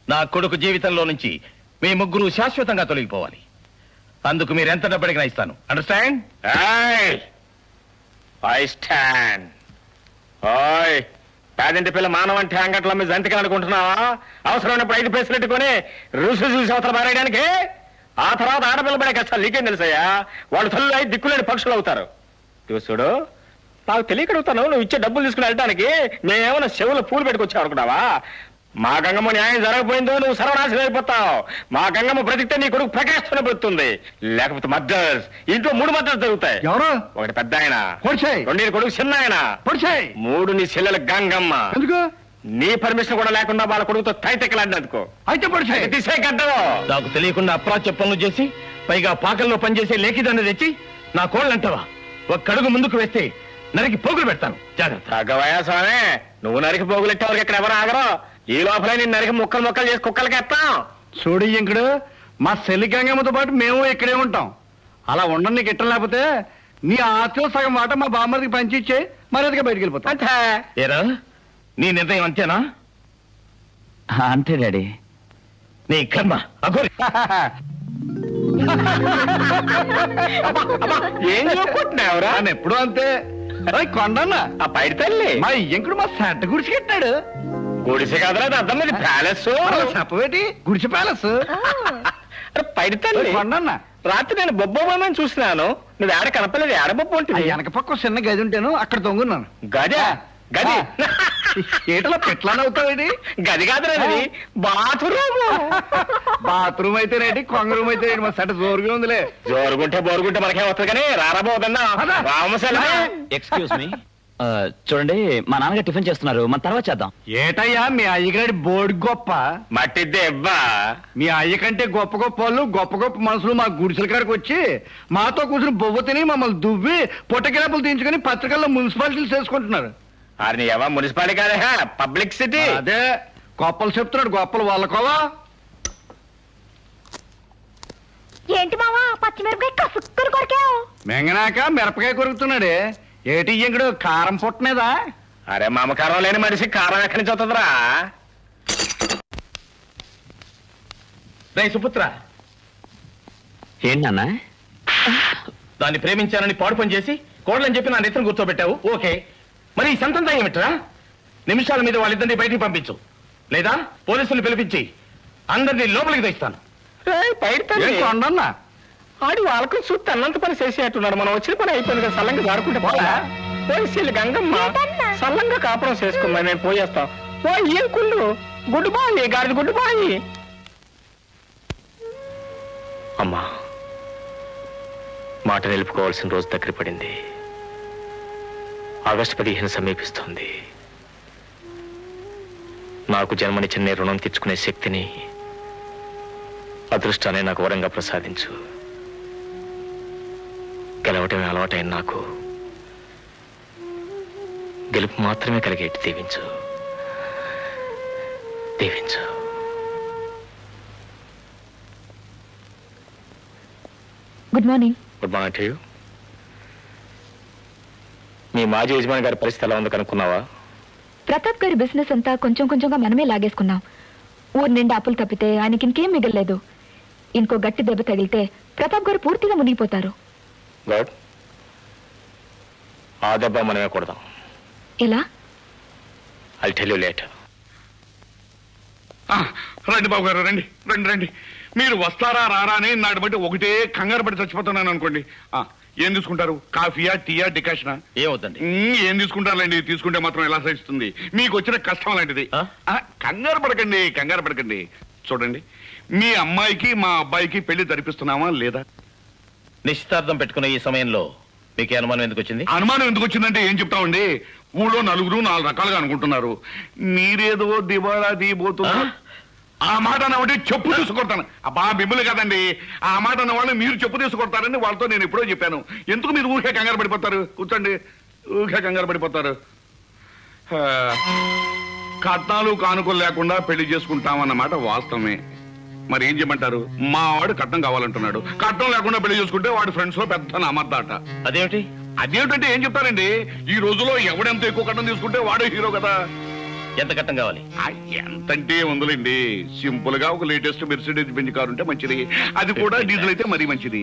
నా కొడుకు జీవితంలో నుంచి మీ ముగ్గురు శాశ్వతంగా తొలగిపోవాలి. అందుకు మీరు ఎంత డబ్బడిగా ఇస్తాను. అండర్స్టాండ్? I stand. ఓయ్ పేదింటి పిల్ల మానవ అంటే అంగట్లో మీద జంతికలు అనుకుంటున్నావా? అవసరమైనప్పుడు 5 పైసలు పెట్టుకుని రుసు చూసి అవతల మారేయడానికి. ఆ తర్వాత ఆడపిల్ల పడే కష్టాలు నీకేం తెలుసయ్యా? వాళ్ళు తల్లు అయి దిక్కులేని పక్షులు అవుతారు. చూడు, నాకు తెలియకడుగుతాను, నువ్వు ఇచ్చే డబ్బులు తీసుకుని వెళ్ళడానికి మేమేమైనా చెవులు పూలు పెట్టుకొచ్చావు అనుకున్నావా? మా గంగమ్మ న్యాయం జరగకపోయిందో నువ్వు సర్వనాశనం అయిపోతావు. మా గంగమ్మ బ్రతికితే నీ కొడుకు ప్రకాశం బ్రతుకుతుంది, లేకపోతే మర్డర్స్, ఇంట్లో 3 మర్డర్స్ జరుగుతాయి. ఎవరు? ఒకటి పెద్ద ఆయన, పొడిచేయ్. 2 నీ కొడుకు చిన్న ఆయన, పొడిచేయ్. 3 నీ చెల్లెలు గంగమ్మ. ఎందుకు? నీ పర్మిషన్ కూడా లేకుండా వాళ్ళ కొడుకుతో తైతెక్కలాడినందుకో. అయితే పొడిచేయ్. తీసే గడ్డలో. నాకు తెలియకుండా అప్రాచ్య పనులు చేసి, పైగా పాకల్లో పనిచేసే లేఖిదాన్ని తెచ్చి నా కోళ్ళంటావా? ఒక్క అడుగు ముందుకు వేస్తే నరికి పోగులు పెడతాను. జాగ్రత్త. తగ్గవయా స్వామి, నువ్వు నరికి పోగులెట్టే వరకు ఇక్కడ ఎవరు ఆగరు. ఈ లోపల నేను నరికి ముక్కలు చేసి కుక్కలకి ఎత్తాం. చూడు ఇంకుడు, మా చెల్లి గంగమ్మతో పాటు మేము ఇక్కడే ఉంటాం. అలా ఉండడం నీకు ఇట్టం లేకపోతే నీ ఆస్తిలో సగం మాట మా బామ్మడికి పంచిచ్చే మర్యాదగా బయటికి వెళ్ళిపోతాం. అంతే. ఏరా, నీ నిర్ణయం అంతేనా? అంతే డాడీ. నీ కర్మ అఘోరి. ఏం చూపుకుంటున్నావురా? ఆయన ఎప్పుడు అంతే. కొండన్న ఆ పైడి తల్లి మా ఇంకుడు మా సెంట గుడిసి కట్టాడు. గుడిసె కాదురా, అర్థం లేదు, ప్యాలెస్. చెప్పవేటి? గుడిసి ప్యాలెస్. పైడి తల్లి కొండన్న రాత్రి నేను బొబ్బోమని చూసినాను, నువ్వు ఏడ కనపలేదు. ఏడ బొబ్బ ఉంటుంది? వెనక పక్క చిన్న గది ఉంటేను అక్కడ తొంగున్నాను. గది గది ఏటలా పెట్లానవుతావేటి? గది కాదురా, బాత్రూమ్. బాత్రూమ్ అయితే రేటి, కొంగ రూమ్ అయితే మా సెట జోరుగా ఉందిలే. జోరుగుంటే బోరుగుంటే మనకే వస్తుంది కానీ రారాబోదన్నా రామశల. ఎక్స్క్యూజ్ మీ, చూడండి మా నాన్నగారు టిఫిన్ చేస్తున్నారు, మన తర్వాత చేద్దాం. ఏటయ్యా మీ అయ్యగారి బోడి గొప్ప. మట్టిద్దే ఇవ్వా. మీ అయ్య కంటే గొప్ప గొప్ప వాళ్ళు, గొప్ప గొప్ప మనుషులు మా గుడిసెల కాడికి వచ్చి మాతో కూర్చుని బొవ్వ తిని మమ్మల్ని దువ్వి పొట్టకిరాపులు తీయించుకుని పత్రికల్లో మున్సిపాలిటీలు చేసుకుంటున్నారు. అది ఎవ మున్సిపాలిటీ కాదే, పబ్లిక్ సిటీ. అదే గొప్పలు చెప్తున్నాడు, గొప్పలు వాళ్ళకోవా. ఏంటి మావా పచ్చిమిరపకాయ కసుక్కుని కొరికావు? మెంగనాక మిరపకాయ కొరుకుతున్నాడే. ఏటి ఇంకడు కారం పుట్టనేదా? అరే మమకారం లేని మనిషి కారం ఎక్కడి నుంచి వస్తుందిరా? రే సుపుత్ర, ఏంటి నాన్న? దాన్ని ప్రేమించానని పాడు పని చేసి కోడలని చెప్పి నా నెత్తిని కూర్చోబెట్టావు. ఓకే, మరి ఈ సంతంతా ఏమిట్రా? నిమిషాల మీద వాళ్ళిద్దరిని బయటికి పంపించు, లేదా పోలీసులు పిలిపించి అందరినీ లోపలికి తెస్తాను. కొండన్నా ఆడి వాళ్ళకు చూస్తే అన్నంత పని చేసేట్టున్నాడు. మనం వచ్చిన పని అయిపోయింది కదా, సల్లంగా జారుకుంటే పోలా. పోయి గంగమ్మ సల్లంగా కాపురం చేసుకున్నా, నేను పోయేస్తాం. ఓ ఏం కుళ్ళు గుడ్డు బాయి, గాడిద గుడ్డు బాయి. అమ్మా, మాట నిలుపుకోవాల్సిన రోజు దగ్గర పడింది. ఆగస్టు 15 సమీపిస్తోంది. నాకు జన్మనిచ్చిన రుణం తెచ్చుకునే శక్తిని, అదృష్టాన్ని నాకు వరంగా ప్రసాదించు. గెలవటమే అలవాటైన నాకు గెలుపు మాత్రమే కలిగేట్టు దీవించు. దీవించు. Good morning. Good morning to you. మీ మాజీ యజమాని గారి పరిస్థితి ఎలా ఉంది కనుక్కున్నావా? ప్రతాప్ గారి బిజినెస్ అంతా కొంచెం కొంచెంగా మనమే లాగేసుకున్నాం. ఊరు నిండా అప్పులు తప్పితే ఆయనకి ఇంకేం మిగలలేదు. ఇంకో గట్టి దెబ్బ తగిలితే ప్రతాప్ గారు పూర్తిగా మునిగిపోతారు. గుడ్. ఆ దెబ్బ మనమే కొడదాం. ఎలా? I tell you later. రండి బాబు గారు, రండి రండి రండి. మీరు వస్తారా రారా అని నాటి బట్టి ఒకటే కంగారు పడి చచ్చిపోతున్నాను అనుకోండి. ఏం తీసుకుంటారు? కాఫీయా, టీయా, డికాషనా? ఏమవుతుంది? ఏం తీసుకుంటారులేండి, తీసుకుంటే మాత్రం ఎలా సహిస్తుంది? మీకు వచ్చిన కష్టం లాంటిది. కంగారు పడకండి, కంగారు పడకండి. చూడండి, మీ అమ్మాయికి మా అబ్బాయికి పెళ్లి జరిపిస్తున్నామా లేదా? నిశ్చితార్థం పెట్టుకున్న ఈ సమయంలో మీకు అనుమానం ఎందుకు వచ్చింది? అనుమానం ఎందుకు వచ్చిందంటే ఏం చెప్తామండి, ఊళ్ళో నలుగురు 4 రకాలుగా అనుకుంటున్నారు. మీరేదో దివాళా తీయబోతున్నారు. ఆ మాట అన్నవాడి చెప్పు తీసుకొడతాను. అబ్బా మిమ్మల్ని కదండి, ఆ మాట అన్న వాళ్ళు మీరు చెప్పు తీసుకొడతారని వాళ్ళతో నేను ఎప్పుడో చెప్పాను. ఎందుకు మీరు ఊరికే కంగారు పడిపోతారు? కూర్చోండి, ఊరికే కంగారు పడిపోతారు. కట్నాలు కానుకలు లేకుండా పెళ్లి చేసుకుంటామన్నమాట వాస్తవమే. మరి ఏం చేయమంటారు? మా వాడు కట్నం కావాలంటున్నాడు. కట్నం లేకుండా పెళ్లి చేసుకుంటే వాడి ఫ్రెండ్స్ లో పెద్ద నమ్మద్దాట. అదేమిటి? అదేమిటంటే ఏం చెప్తారండి, ఈ రోజులో ఎవడెంత ఎక్కువ కట్నం తీసుకుంటే వాడే హీరో కదా. ఎంత కట్నం కావాలి? ఎంతంటే ఉందిలేండి, సింపుల్ గా ఒక లేటెస్ట్ మెర్సిడీస్ బెంజ్ కారు ఉంటే మంచిది. అది కూడా డీజిల్ అయితే మరీ మంచిది.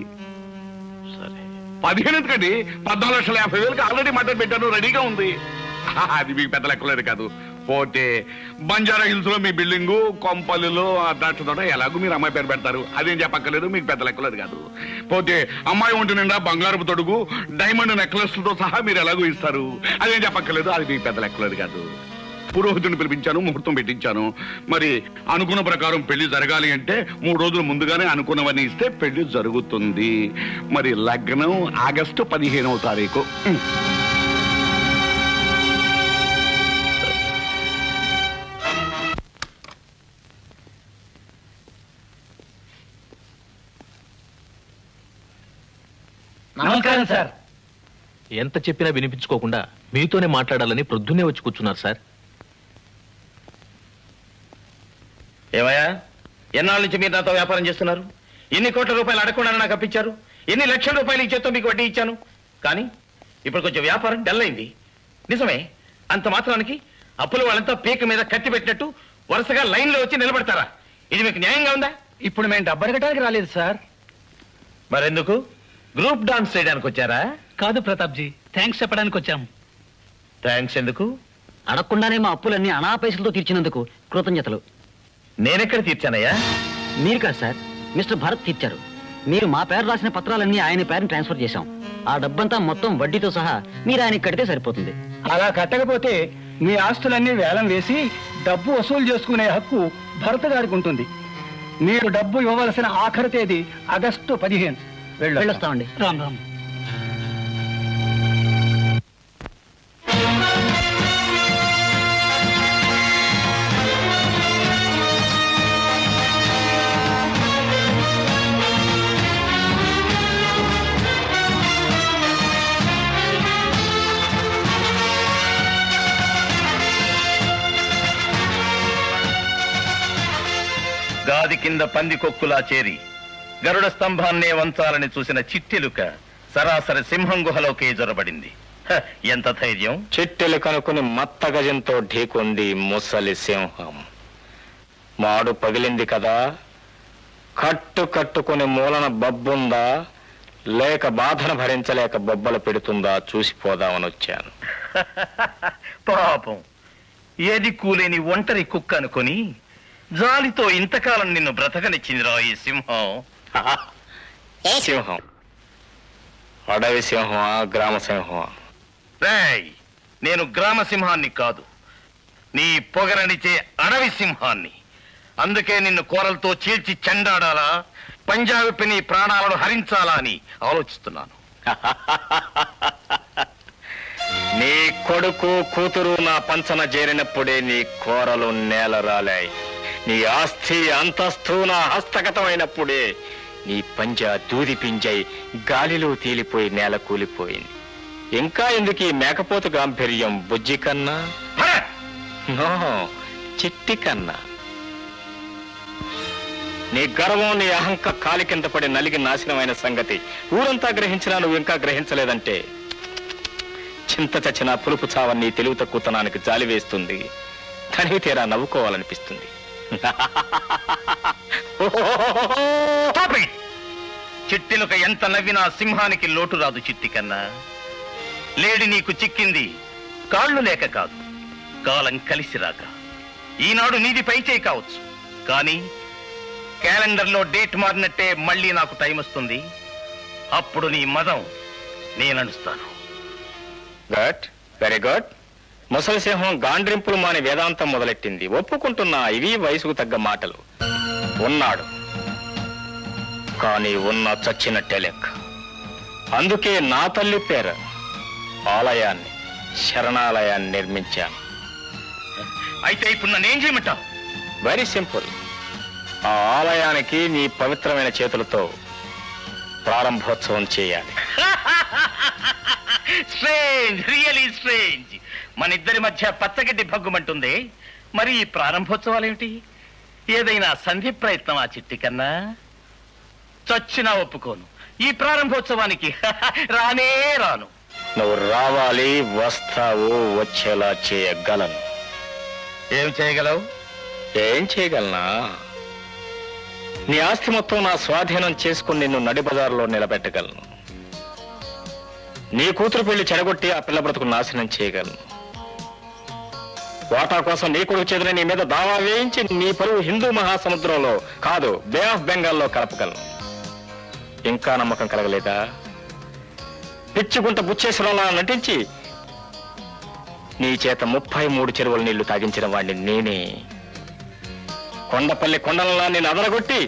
సరే, 15 ఎందుకండి, 14,50,000 ఆల్రెడీ మాట్లాడి పెట్టాను, రెడీగా ఉంది. అది మీకు పెద్ద లెక్కలేదు కాదు. పోతే బంజారా హిల్స్ లో మీ బిల్డింగు, కొంపల్లిలో ద్రాక్ష తోట, ఎలాగో మీరు అమ్మాయి పేరు పెడతారు, అదేం చెప్పక్కర్లేదు, మీకు పెద్ద లెక్కలేదు కాదు. పోతే అమ్మాయి ఒంటి నిండా బంగారపు తొడుగు, డైమండ్ నెక్లెస్లతో సహా మీరు ఎలాగో ఇస్తారు, అదేం చెప్పక్కర్లేదు, అది మీకు పెద్ద లెక్కలేదు కాదు. పురోహితుడిని పిలిపించాను, ముహూర్తం పెట్టించాను. మరి అనుకున్న ప్రకారం పెళ్లి జరగాలి అంటే 3 రోజులు ముందుగానే అనుకున్నవన్నీ ఇస్తే పెళ్లి జరుగుతుంది. మరి లగ్నం ఆగస్టు 15వ తారీఖు. నమస్కారం సార్. ఎంత చెప్పినా వినిపించుకోకుండా మీతోనే మాట్లాడాలని ప్రొద్దునే వచ్చి కూర్చున్నారు సార్. ఏమయ్యా, ఎన్నాళ్ళ నుంచి మీరు నాతో వ్యాపారం చేస్తున్నారు? ఎన్ని కోట్ల రూపాయలు అడగకుండా నాకు అప్పించారు, ఎన్ని లక్షల రూపాయలు ఈ చేత్తో మీకు వడ్డీ ఇచ్చాను. కానీ ఇప్పుడు కొంచెం వ్యాపారం డల్ అయింది. నిజమే, అంత మాత్రానికి అప్పుల వాళ్ళంతా పీక మీద కత్తి పెట్టినట్టు వరుసగా లైన్ లో వచ్చి నిలబడతారా? ఇది మీకు న్యాయంగా ఉందా? ఇప్పుడు మేము డబ్బు అడగటానికి రాలేదు సార్. మరెందుకు? గ్రూప్ డాన్స్ చేయడానికి వచ్చారా? కాదు ప్రతాప్ జీ, థ్యాంక్స్ చెప్పడానికి వచ్చాం. థ్యాంక్స్ ఎందుకు? అడగకుండానే మా అప్పులన్నీ అనా పైసలతో తీర్చినందుకు కృతజ్ఞతలు. నేనెక్కడ తీర్చానయ్యా? మీరు కాదు సార్, మిస్టర్ భరత్ తీర్చారు. మీరు మా పేరు రాసిన పత్రాలన్నీ ఆయన పేరుని ట్రాన్స్ఫర్ చేశాం. ఆ డబ్బంతా మొత్తం వడ్డీతో సహా మీరు ఆయనకి కడితే సరిపోతుంది. అలా కట్టకపోతే మీ ఆస్తులన్నీ వేలం వేసి డబ్బు వసూలు చేసుకునే హక్కు భరత్ గారికి ఉంటుంది. మీరు డబ్బు ఇవ్వవలసిన ఆఖరి తేదీ ఆగస్టు 15. వెళ్ళొస్తామండి. రామ్ రామ్. గాది కింద పంది కొక్కులా చేరి గరుడ స్తంభాన్నే వంచాలని చూసిన చిట్టెలుక సరాసరి సింహం గుహలోకి జొరబడింది. ఎంత ధైర్యం! చిట్టెలు కనుకుని మత్త గజంతో ఢీకొంది ముసలి సింహం. మాడు పగిలింది కదా, కట్టుకుని మూలన బబ్బుందా లేక బాధను భరించలేక బొబ్బలు పెడుతుందా చూసిపోదామని వచ్చాను. పాపం, ఏది కూలేని ఒంటరి కుక్క అనుకొని జాలితో ఇంతకాలం నిన్ను బ్రతకనిచ్చిందిరా ఈ సింహం. సింహం అడవి సింహమా గ్రామ సింహమా? రేయ్, నేను గ్రామ సింహాన్ని కాదు, నీ పొగరనిచే అడవి సింహాన్ని. అందుకే నిన్ను కోరలతో చీల్చి చెండాడాలా, పంజాబీ నీ ప్రాణాలను హరించాలా అని ఆలోచిస్తున్నాను. నీ కొడుకు కూతురు నా పంచన చేరినప్పుడే నీ కోరలు నేల రాలాయి. నీ ఆస్తి అంతస్తు నా హస్తగతమైనప్పుడే నీ పంజా దూది పింజై గాలిలో తేలిపోయి నేల కూలిపోయింది. ఇంకా ఎందుకు ఈ మేకపోతు గాంభీర్యం? బుజ్జి కన్నా, నో, చిట్టి కన్నా. నీ గర్వం నీ అహంక కాలి కింద పడి నలిగి నాశనమైన సంగతి ఊరంతా గ్రహించినా నువ్వు ఇంకా గ్రహించలేదంటే చింత చచ్చిన పులుపు చావని నీ తెలివి తక్కువతనానికి జాలి వేస్తుంది. తనివి తీరా నవ్వుకోవాలనిపిస్తుంది. చిట్టిలుక ఎంత నవ్వినా సింహానికి లోటు రాదు చిట్టి కన్నా. లేడి నీకు చిక్కింది కాళ్ళు లేక కాదు, కాలం కలిసి రాక. ఈనాడు నీది పైచేయి కావచ్చు, కానీ క్యాలెండర్లో డేట్ మారినట్టే మళ్ళీ నాకు టైం వస్తుంది. అప్పుడు నీ మదం నేనడుస్తాను. Good, very good. ముసలి సింహం గాండ్రింపులు మాని వేదాంతం మొదలెట్టింది. ఒప్పుకుంటున్నా, ఇవి వయసుకు తగ్గ మాటలు. ఉన్నాడు, కానీ ఉన్న చచ్చినట్టే లెక్క. అందుకే నా తల్లి పేరు ఆలయాన్ని, శరణాలయాన్ని నిర్మించాను. అయితే ఇప్పుడు నన్నేం చేయమంటావు? Very simple. ఆ ఆలయానికి నీ పవిత్రమైన చేతులతో ప్రారంభోత్సవం చేయాలి. Strange, really strange. మన ఇద్దరి మధ్య పచ్చగడ్డి భగ్గుమంటుంది. మరి ఈ ప్రారంభోత్సవాలేమిటి? ఏదైనా సంధి ప్రయత్నం ఆ చిట్టి కన్నా? చచ్చినా ఒప్పుకోను. ఈ ప్రారంభోత్సవానికి రానే రాను. నువ్వు రావాలి, వస్తావు, వచ్చేలా చేయగలను. ఏం చేయగలవు? ఏం చేయగలనా? నీ ఆస్తి మొత్తం నా స్వాధీనం చేసుకుని నిన్ను నడిబజారులో నిలబెట్టగలను. నీ కూతురు పెళ్లి చెడగొట్టి ఆ పిల్ల బ్రతుకు నాశనం చేయగలను. వాటా కోసం నీ కొడుకు చేతులు నీ మీద దావా వేయించి నీ పరువు హిందూ మహాసముద్రంలో కాదు, బే ఆఫ్ బెంగాల్లో కలపగలను. ఇంకా నమ్మకం కలగలేదా? పిచ్చుకుంట బుచ్చేశ్వరంలా నటించి నీ చేత 33 చెరువుల నీళ్లు తాగించిన వాడిని నేనే. కొండపల్లి కొండలలా నేను అదరగొట్టి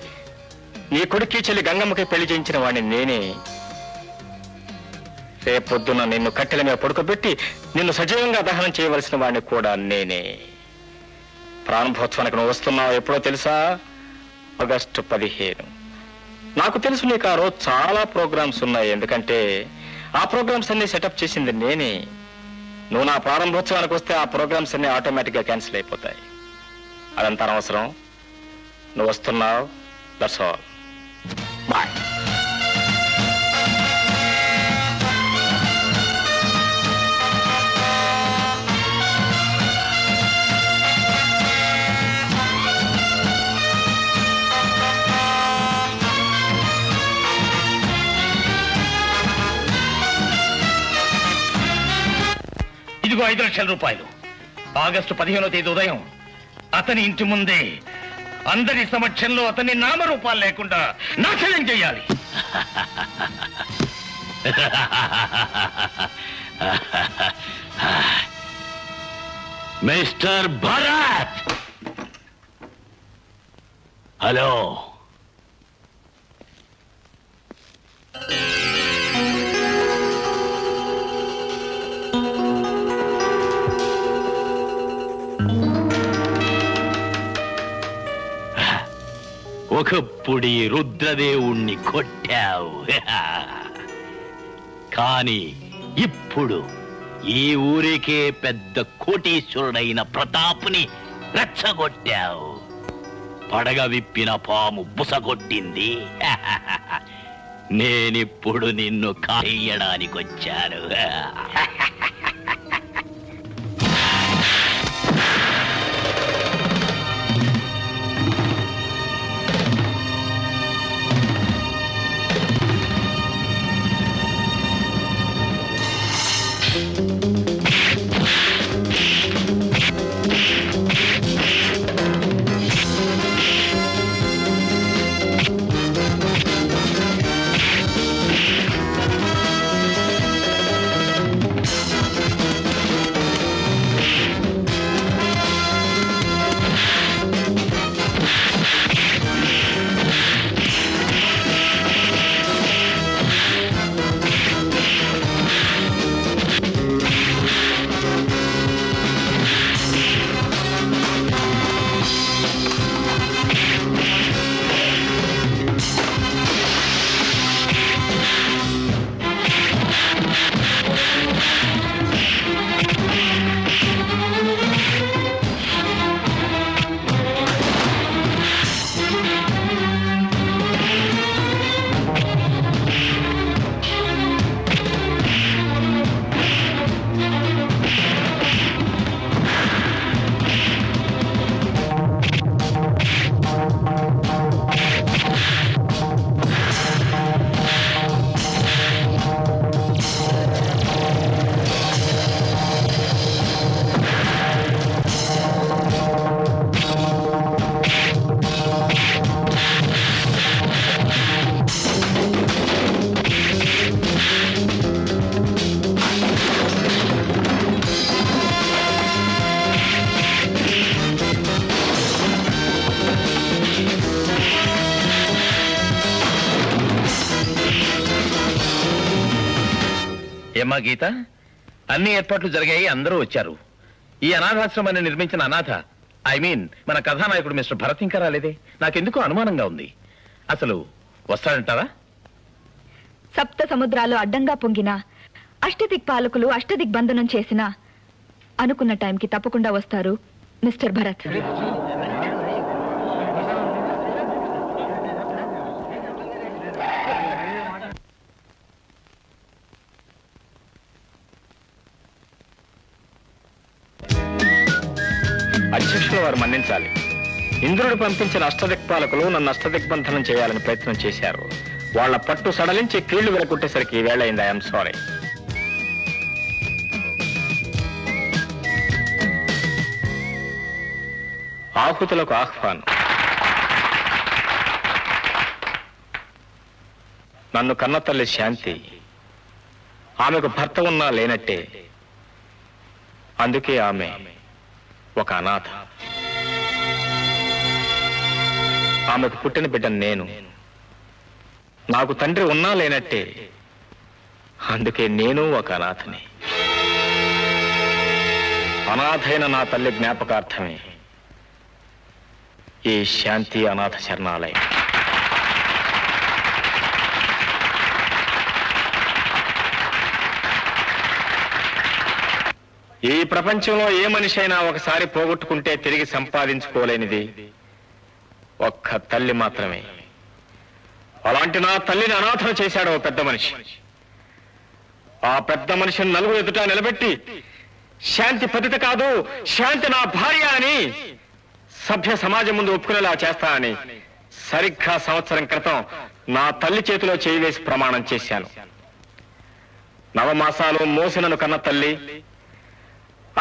నీ కొడుక్కి చెల్లి గంగమ్మకి పెళ్లి చేయించిన వాడిని నేనే. రేపొద్దున నిన్ను కట్టెల మీద పడుకోబెట్టి నిన్ను సజీవంగా దహనం చేయవలసిన వాడిని కూడా నేనే. ప్రారంభోత్సవానికి నువ్వు వస్తున్నావు ఎప్పుడో తెలుసా? ఆగస్టు 15. నాకు తెలుసు నీకు ఆ రోజు చాలా ప్రోగ్రామ్స్ ఉన్నాయి, ఎందుకంటే ఆ ప్రోగ్రామ్స్ అన్ని సెటప్ చేసింది నేనే. నువ్వు నా ప్రారంభోత్సవానికి వస్తే ఆ ప్రోగ్రామ్స్ అన్ని ఆటోమేటిక్ గా క్యాన్సిల్ అయిపోతాయి. అదంతా అనవసరం. నువ్వు వస్తున్నావు, దట్స్ ఆల్. బాయ్. ఇదిగో 5 లక్షల రూపాయలు. ఆగస్టు 15వ తేదీ ఉదయం అతని ఇంటి ముందే అందరి సమక్షంలో అతని నామరూపాలు లేకుండా నాశనం చేయాలి. Mister Bharat, hello. ఒకప్పుడు ఈ రుద్రదేవుణ్ణి కొట్టావు, కానీ ఇప్పుడు ఈ ఊరికే పెద్ద కోటీశ్వరుడైన ప్రతాపుని రెచ్చగొట్టావు. పడగ విప్పిన పాము బుసగొట్టింది. నేనిప్పుడు నిన్ను కాయడానికొచ్చాను. గీత, అన్ని ఏర్పాట్లు జరిగాయి, అందరూ వచ్చారు. ఈ అనాథాశ్రమాన్ని నిర్మించిన అనాథ మన కథానాయకుడు మిస్టర్ భరత్ ఇంకా రాలేదే. నాకెందుకో అనుమానంగా ఉంది. అసలు వస్తాడంటారా? సప్త సముద్రాలు అడ్డంగా పొంగిన అష్టదిక్పాలకులు అష్టదిగ్బంధనం చేసిన అనుకున్న టైంకి తప్పకుండా వస్తారు మిస్టర్ భరత్. అధ్యక్షుల వారు మన్నించాలి. ఇంద్రుడు పంపించిన అష్టదిక్పాలకులు నన్ను అష్టదిగ్బంధనం చేయాలని ప్రయత్నం చేశారు. వాళ్ళ పట్టు సడలించి కీళ్లు వెలకొట్టేసరికి వేళయింది. I'm sorry. ఆహుతులకు ఆహ్వానం. నన్ను కన్నతల్లి శాంతి. ఆమెకు భర్త ఉన్నా లేనట్టే. అందుకే ఆమె ఒక అనాథ. ఆమెకు పుట్టిన బిడ్డను నేను. నాకు తండ్రి ఉన్నా లేనట్టే. అందుకే నేను ఒక అనాథని. అనాథైన నా తల్లి జ్ఞాపకార్థమే ఈ శాంతి అనాథ శరణాలయం. ఈ ప్రపంచంలో ఏ మనిషి అయినా ఒకసారి పోగొట్టుకుంటే తిరిగి సంపాదించుకోలేనిది ఒక్క తల్లి మాత్రమే. అలాంటి నా తల్లిని అనాథం చేశాడు ఓ పెద్ద మనిషి. ఆ పెద్ద మనిషిని నలుగురు ఎదుట నిలబెట్టి శాంతి పతిత కాదు, శాంతి నా భార్య అని సభ్య సమాజం ముందు ఒప్పుకునేలా చేస్తానని సరిగ్గా సంవత్సరం క్రితం నా తల్లి చేతిలో చేయి వేసి ప్రమాణం చేశాను. నవమాసాలు మోసినను కన్న తల్లి,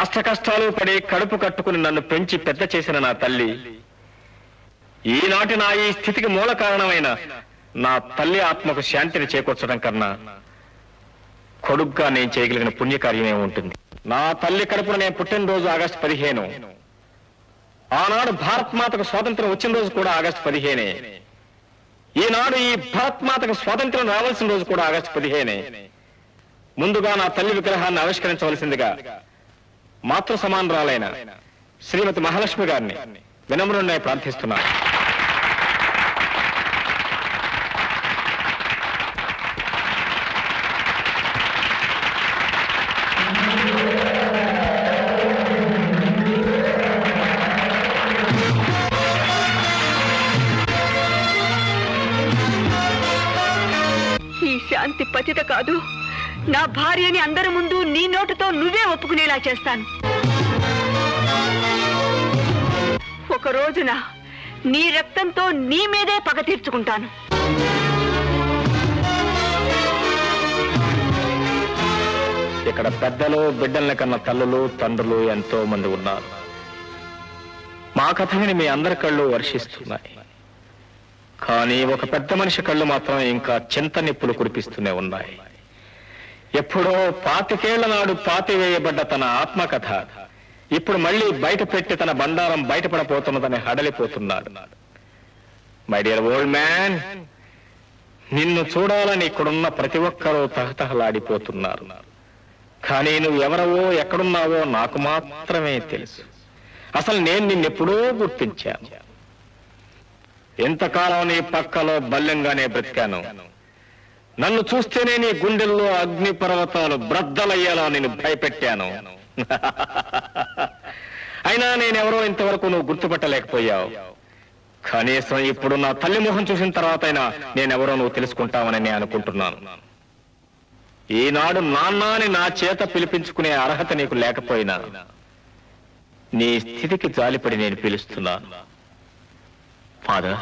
అష్ట కష్టాలు పడి కడుపు కట్టుకుని నన్ను పెంచి పెద్ద చేసిన నా తల్లి, ఈనాటి నా ఈ స్థితికి మూల కారణమైన నా తల్లి ఆత్మకు శాంతిని చేకూర్చడం కన్నా కొడుగ్గా నేను చేయగలిగిన పుణ్యకార్యమే ఉంటుంది. నా తల్లి కడుపున నేను పుట్టినరోజు ఆగస్టు 15. ఆనాడు భారత్ మాతకు స్వాతంత్రం వచ్చిన రోజు కూడా ఆగస్టు 15. ఈనాడు ఈ భారత్ మాతకు స్వాతంత్రం రావాల్సిన రోజు కూడా ఆగస్టు 15. ముందుగా నా తల్లి విగ్రహాన్ని ఆవిష్కరించవలసిందిగా మాతృ సమానరాలైన శ్రీమతి మహాలక్ష్మి గారిని వినమ్రుణ్ణి ప్రార్థిస్తున్నాను. ఈ శాంతి పతిత కాదు, నా భార్యని అందరి ముందు నీ నోటితో నువ్వే ఒప్పుకునేలా చేస్తాను. ఒక రోజున నీ రక్తంతో నీ మీదే పగ తీర్చుకుంటాను. ఇక్కడ పెద్దలు, బిడ్డల్ని కన్న తల్లులు, తండ్రులు ఎంతో మంది ఉన్నారు. మా కథని మీ అందరి కళ్ళు వర్షిస్తున్నాయి. కానీ ఒక పెద్ద మనిషి కళ్ళు మాత్రం ఇంకా చింత నిప్పులు కురిపిస్తూనే ఉన్నాయి. ఎప్పుడో 25 ఏళ్ల నాడు పాతివేయబడ్డ తన ఆత్మకథ ఇప్పుడు మళ్ళీ బయట పెట్టి తన బండారం బయటపడపోతున్నదని హడలిపోతున్నాడు. మై డియర్ ఓల్డ్ మ్యాన్, నిన్ను చూడాలని ఇక్కడున్న ప్రతి ఒక్కరూ తహతహలాడిపోతున్నారు. కానీ నువ్వెవరవో, ఎక్కడున్నావో నాకు మాత్రమే తెలుసు. అసలు నేను నిన్నెప్పుడో గుర్తించాను. ఎంతకాలం నీ పక్కలో బల్లెంగానే బ్రతికాను. నన్ను చూస్తేనే నీ గుండెల్లో అగ్ని పర్వతాలు బ్రద్దలయ్యేలా నేను భయపెట్టాను. అయినా నేనెవరో ఇంతవరకు నువ్వు గుర్తుపట్టలేకపోయావు. కనీసం ఇప్పుడు నా తల్లి మొహం చూసిన తర్వాత అయినా నేనెవరో నువ్వు తెలుసుకుంటావని నేను అనుకుంటున్నాను. ఈనాడు నాన్న అని నా చేత పిలిపించుకునే అర్హత నీకు లేకపోయినా నీ స్థితికి జాలిపడి నేను పిలుస్తున్నాను. Father,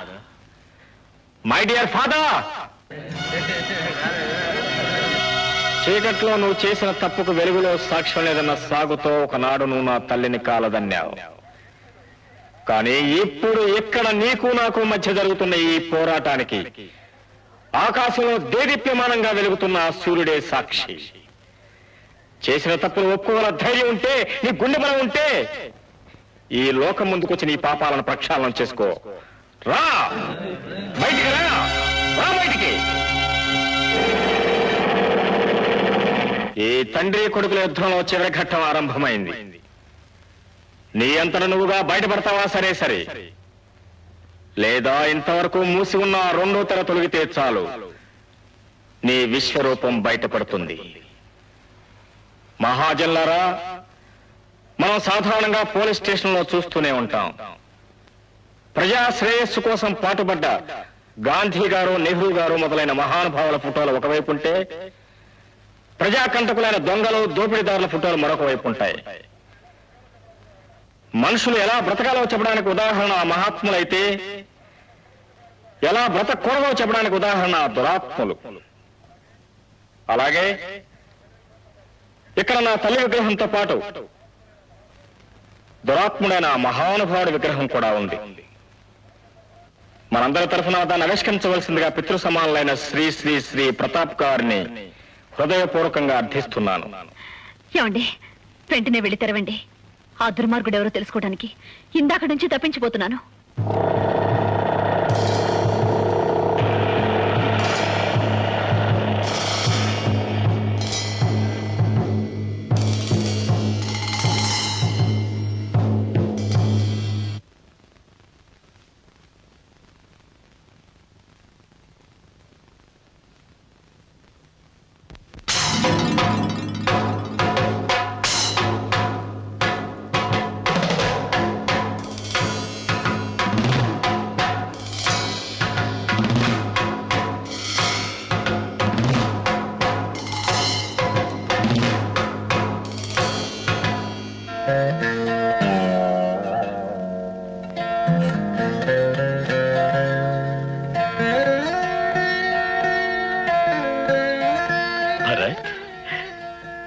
my dear father. చీకట్లో నువ్వు చేసిన తప్పుకు వెలుగులో సాక్ష్యం లేదన్న సాగుతో ఒకనాడు నువ్వు నా తల్లిని కాలదన్నావు. కానీ ఇప్పుడు ఇక్కడ నీకు నాకు మధ్య జరుగుతున్న ఈ పోరాటానికి ఆకాశంలో దేదీప్యమానంగా వెలుగుతున్న సూర్యుడే సాక్షి. చేసిన తప్పులు ఒప్పుకోగల ధైర్యం ఉంటే, నీ గుండె బలం ఉంటే ఈ లోకం ముందుకొచ్చి నీ పాపాలను ప్రక్షాళన చేసుకో. రా బయటికి, రా బయటికి. ఈ తండ్రి కొడుకుల యుద్ధంలో చివరి ఘట్టం ఆరంభమైంది. నీ అంతట నువ్వుగా బయటపడతావా సరే సరే, లేదా ఇంతవరకు మూసి ఉన్న రెండో తెర తొలగితే చాలు నీ విశ్వరూపం బయటపడుతుంది. మహాజన్లారా, మనం సాధారణంగా పోలీస్ స్టేషన్లో చూస్తూనే ఉంటాం. ప్రజా శ్రేయస్సు కోసం పాటుపడ్డ గాంధీ గారు, నెహ్రూ గారు మొదలైన మహానుభావుల ఫోటోలు ఒకవైపు ఉంటే, ప్రజాకంటకులైన దొంగలు, దోపిడీదారుల ఫోటోలు మరొక వైపు ఉంటాయి. మనుషులు ఎలా బ్రతకాలో చెప్పడానికి ఉదాహరణ మహాత్ములైతే, ఎలా బ్రతకూడదో చెప్పడానికి ఉదాహరణ దురాత్ములు. అలాగే ఇక్కడ నా తల్లి విగ్రహంతో పాటు దురాత్ముడైన మహానుభావుడి విగ్రహం కూడా ఉంది. మనందరి తరఫున దాన్ని ఆవిష్కరించవలసిందిగా పితృ సమానులైన శ్రీ శ్రీ శ్రీ ప్రతాప్ గారిని హృదయపూర్వకంగా అర్థిస్తున్నాను. ఏమండి, వెంటనే వెళ్ళి తెరవండి. ఆ దుర్మార్గుడు ఎవరో తెలుసుకోవడానికి ఇందాక నుంచి తప్పించిపోతున్నాను.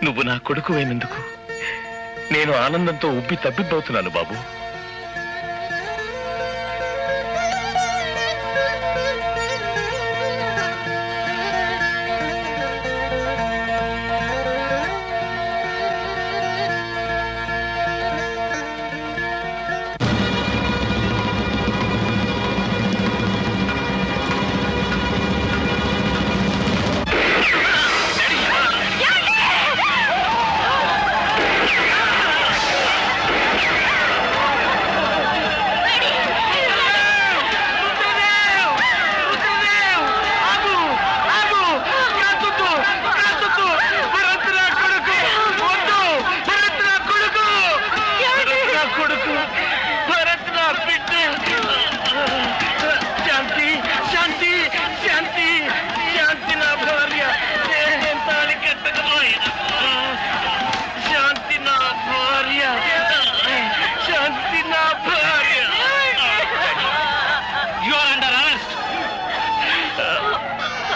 నువ్వు నా కొడుకు అయినందుకు నేను ఆనందంతో ఉబ్బి తబ్బిబ్బవుతున్నాను బాబు.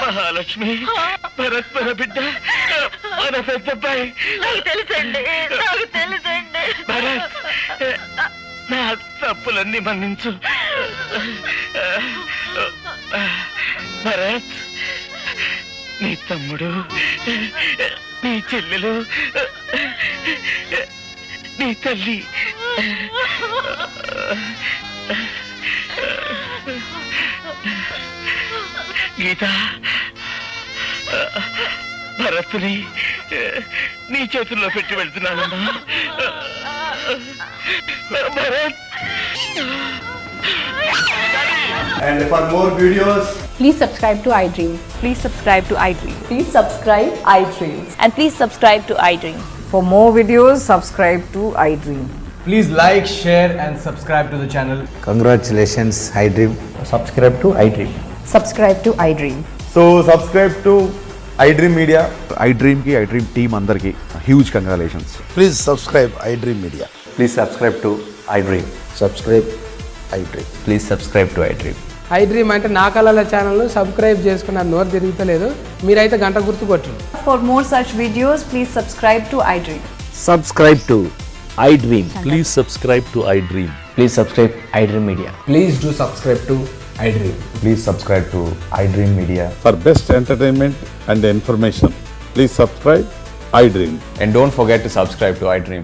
మహాలక్ష్మి, భరత్ మన బిడ్డ, మన పెద్దబ్బాయి. తెలుసండి, నాకు తెలుసండి. భరత్, నా తప్పులన్నీ మన్నించు. భరత్, నీ తమ్ముడు, నీ చెల్లెలు, నీ తల్లి గీత, భరత్ని నీ చేతుల్లో పెట్టి వెళ్తున్నానమ్మా. Bharat. And for more videos, please subscribe to iDream. Please subscribe to iDream. Please subscribe iDream. And please subscribe to iDream. For more videos, subscribe to iDream. please like, share and subscribe to the channel. Congratulations, iDream. Subscribe to iDream. Subscribe to iDream. So subscribe to iDream Media. iDream ki iDream team andarki huge congratulations. Please subscribe iDream Media. Please subscribe to iDream. Subscribe iDream. Please subscribe to iDream. iDream అంటే నా కళల channel subscribe చేసుకున్న నోరు తిరుగుతలేదు, మీరైతే గంట గుర్తు కొట్టండి. For more such videos, please subscribe to iDream. Subscribe to iDream. Please subscribe to iDream. Please subscribe iDream Media. Please do subscribe to iDream. Please subscribe to iDream Media. For best entertainment and information, please subscribe iDream. And don't forget to subscribe to iDream.